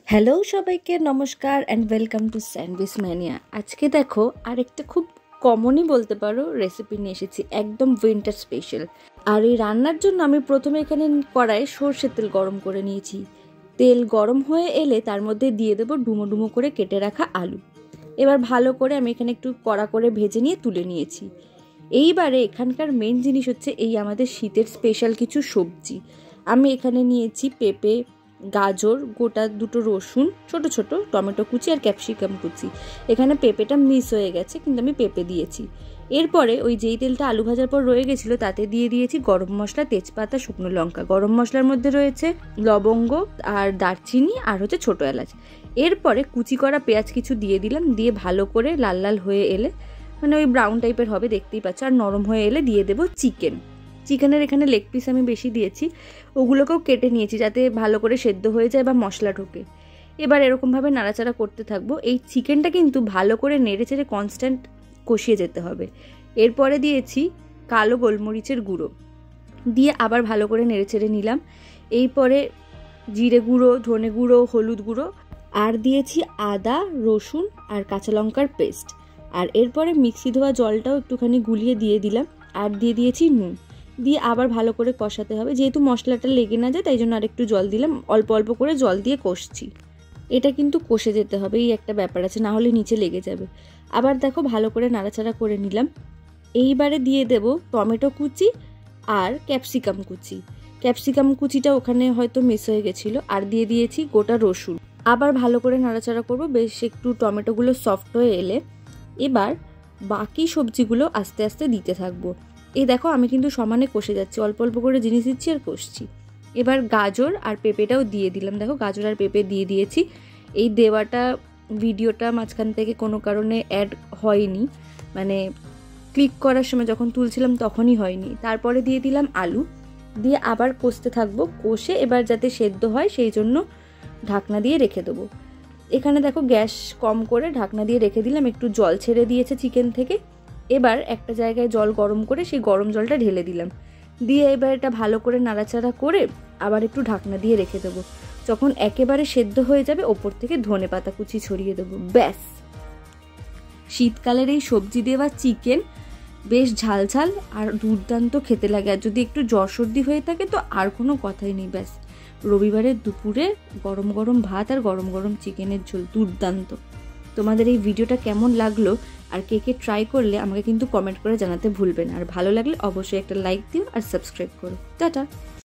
Hello সবাইকে নমস্কার and welcome to sandwich mania. আজকে দেখো আরেকটা খুব কমনই বলতে পারো রেসিপি নিয়ে এসেছি, একদম উইন্টার স্পেশাল। আর এই রান্নার জন্য আমি প্রথমে এখানে কড়াইয়ে সর্ষের তেল গরম করে নিয়েছি। তেল গরম হয়ে এলে তার মধ্যে দিয়ে দেবো ডুমো ডুমো করে কেটে রাখা আলু। এবার ভালো করে আমি এখানে একটু কড়া করে ভেজে নিয়ে তুলে নিয়েছি। এইবারে এখানকার মেন জিনিস হচ্ছে এই আমাদের শীতের স্পেশাল কিছু সবজি। আমি এখানে নিয়েছি পেঁপে, গাজর, গোটা দুটো রসুন, ছোট ছোট টমেটো কুচি আর ক্যাপসিকাম কুচি। এখানে পেঁপেটা মিস হয়ে গেছে কিন্তু আমি পেঁপে দিয়েছি। এরপরে ওই যেই তেলটা আলু ভাজার পর রয়ে গেছিলো তাতে দিয়ে দিয়েছি গরম মশলা, তেজপাতা, শুকনো লঙ্কা। গরম মশলার মধ্যে রয়েছে লবঙ্গ আর দারচিনি আর হচ্ছে ছোটো এলাচ। এরপরে কুচি করা পেঁয়াজ কিছু দিয়ে দিলাম, দিয়ে ভালো করে লাল লাল হয়ে এলে মানে ওই ব্রাউন টাইপের হবে দেখতেই পাচ্ছ, আর নরম হয়ে এলে দিয়ে দেবো চিকেনের এখানে লেগ পিস আমি বেশি দিয়েছি, ওগুলোকেও কেটে নিয়েছি যাতে ভালো করে সেদ্ধ হয়ে যায় বা মশলা ঢোকে। এবার এরকমভাবে নাড়াচাড়া করতে থাকবো। এই চিকেনটা কিন্তু ভালো করে নেড়ে চেড়ে কনস্ট্যান্ট কষিয়ে যেতে হবে। এরপরে দিয়েছি কালো গোলমরিচের গুঁড়ো, দিয়ে আবার ভালো করে নেড়ে চেড়ে নিলাম। এরপরে জিরে গুঁড়ো, ধনে গুঁড়ো, হলুদ গুঁড়ো, আর দিয়েছি আদা, রসুন আর কাঁচা লঙ্কার পেস্ট। আর এরপরে মিক্সি ধোয়া জলটাও একটুখানি গুলিয়ে দিয়ে দিলাম, আর দিয়ে দিয়েছি নুন। দিয়ে আবার ভালো করে কষাতে হবে, যেহেতু মশলাটা লেগে না যায় তাই জন্য আর একটু জল দিলাম, অল্প অল্প করে জল দিয়ে কষছি। এটা কিন্তু কষে যেতে হবে, এই একটা ব্যাপার আছে, না হলে নিচে লেগে যাবে। আবার দেখো ভালো করে নাড়াচাড়া করে নিলাম। এইবারে দিয়ে দেব টমেটো কুচি আর ক্যাপসিকাম কুচিটা ওখানে হয়তো মিস হয়ে গেছিলো। আর দিয়ে দিয়েছি গোটা রসুন। আবার ভালো করে নাড়াচাড়া করবো, বেশ একটু টমেটোগুলো সফট হয়ে এলে এবার বাকি সবজিগুলো আস্তে আস্তে দিতে থাকবো। এই দেখো আমি কিন্তু সমানে কষে যাচ্ছি, অল্প অল্প করে জিনিস দিচ্ছি আর কষছি। এবার গাজর আর পেঁপেটাও দিয়ে দিলাম। দেখো গাজর আর পেঁপে দিয়ে দিয়েছি। এই দেওয়াটা ভিডিওটা মাঝখান থেকে কোনো কারণে অ্যাড হয়নি, মানে ক্লিক করার সময় যখন তুলছিলাম তখনই হয়নি। তারপরে দিয়ে দিলাম আলু, দিয়ে আবার কষতে থাকবো। কষে এবার যাতে সেদ্ধ হয় সেই জন্য ঢাকনা দিয়ে রেখে দেবো। এখানে দেখো গ্যাস কম করে ঢাকনা দিয়ে রেখে দিলাম, একটু জল ছেড়ে দিয়েছে চিকেন থেকে। এবার একটা জায়গায় জল গরম করে সেই গরম জলটা ঢেলে দিলাম, দিয়ে এবার এটা ভালো করে নাড়াচাড়া করে আবার একটু ঢাকনা দিয়ে রেখে দেবো। যখন একেবারে সেদ্ধ হয়ে যাবে ওপর থেকে ধনে পাতা কুচি ছড়িয়ে দেবো। ব্যাস, শীতকালের এই সবজি দেওয়া চিকেন বেশ ঝালঝাল আর দুর্দান্ত খেতে লাগে। আর যদি একটু জ্বর সর্দি হয়ে থাকে তো আর কোনো কথাই নেই। ব্যাস, রবিবারের দুপুরে গরম গরম ভাত আর গরম গরম চিকেনের ঝোল, দুর্দান্ত। তোমাদের এই ভিডিওটা কেমন লাগলো আর কে কে ট্রাই করলে আমাকে কিন্তু কমেন্ট করে জানাতে ভুলবে না। আর ভালো লাগলে অবশ্যই একটা লাইক দিও আর সাবস্ক্রাইব করো। টাটা।